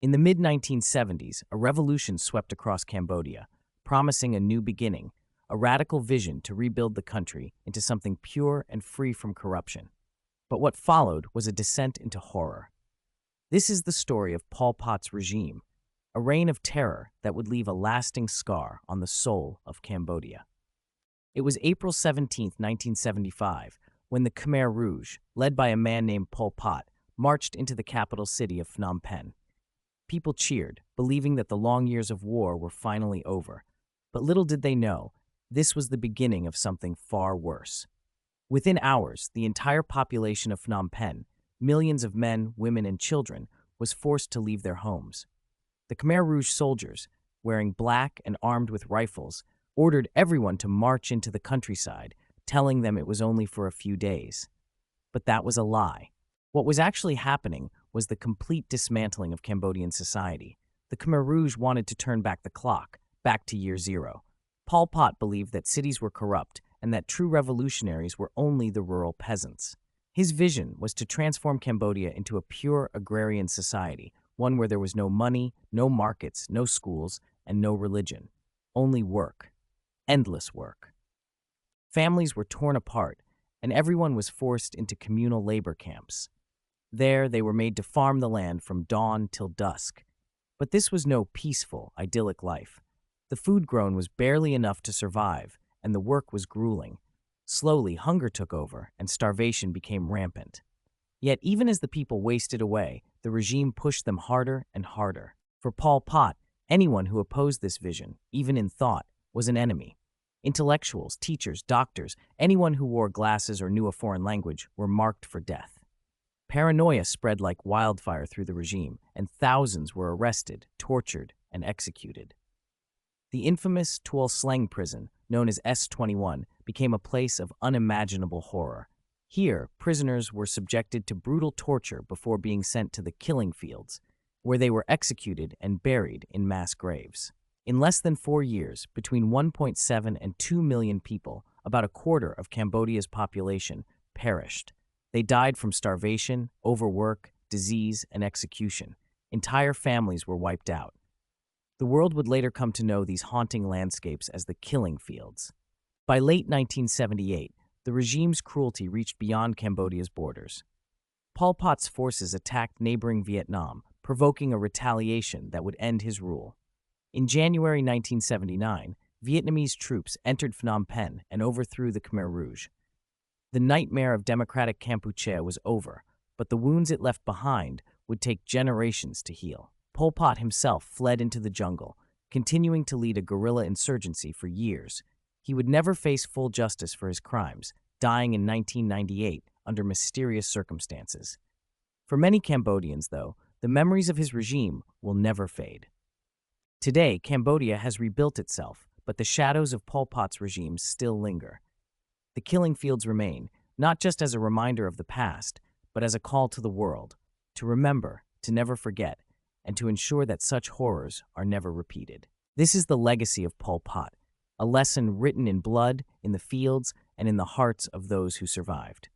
In the mid-1970s, a revolution swept across Cambodia, promising a new beginning, a radical vision to rebuild the country into something pure and free from corruption. But what followed was a descent into horror. This is the story of Pol Pot's regime, a reign of terror that would leave a lasting scar on the soul of Cambodia. It was April 17, 1975, when the Khmer Rouge, led by a man named Pol Pot, marched into the capital city of Phnom Penh. People cheered, believing that the long years of war were finally over. But little did they know, this was the beginning of something far worse. Within hours, the entire population of Phnom Penh, millions of men, women, and children, was forced to leave their homes. The Khmer Rouge soldiers, wearing black and armed with rifles, ordered everyone to march into the countryside, telling them it was only for a few days. But that was a lie. What was actually happening was the complete dismantling of Cambodian society. The Khmer Rouge wanted to turn back the clock, back to year zero. Pol Pot believed that cities were corrupt and that true revolutionaries were only the rural peasants. His vision was to transform Cambodia into a pure agrarian society, one where there was no money, no markets, no schools, and no religion. Only work. Endless work. Families were torn apart, and everyone was forced into communal labor camps. There, they were made to farm the land from dawn till dusk. But this was no peaceful, idyllic life. The food grown was barely enough to survive, and the work was grueling. Slowly, hunger took over, and starvation became rampant. Yet, even as the people wasted away, the regime pushed them harder and harder. For Pol Pot, anyone who opposed this vision, even in thought, was an enemy. Intellectuals, teachers, doctors, anyone who wore glasses or knew a foreign language were marked for death. Paranoia spread like wildfire through the regime, and thousands were arrested, tortured, and executed. The infamous Tuol Sleng prison, known as S-21, became a place of unimaginable horror. Here, prisoners were subjected to brutal torture before being sent to the killing fields, where they were executed and buried in mass graves. In less than 4 years, between 1.7 and 2 million people, about a quarter of Cambodia's population, perished. They died from starvation, overwork, disease, and execution. Entire families were wiped out. The world would later come to know these haunting landscapes as the killing fields. By late 1978, the regime's cruelty reached beyond Cambodia's borders. Pol Pot's forces attacked neighboring Vietnam, provoking a retaliation that would end his rule. In January 1979, Vietnamese troops entered Phnom Penh and overthrew the Khmer Rouge. The nightmare of democratic Kampuchea was over, but the wounds it left behind would take generations to heal. Pol Pot himself fled into the jungle, continuing to lead a guerrilla insurgency for years. He would never face full justice for his crimes, dying in 1998 under mysterious circumstances. For many Cambodians, though, the memories of his regime will never fade. Today, Cambodia has rebuilt itself, but the shadows of Pol Pot's regime still linger. The killing fields remain, not just as a reminder of the past, but as a call to the world, to remember, to never forget, and to ensure that such horrors are never repeated. This is the legacy of Pol Pot, a lesson written in blood, in the fields, and in the hearts of those who survived.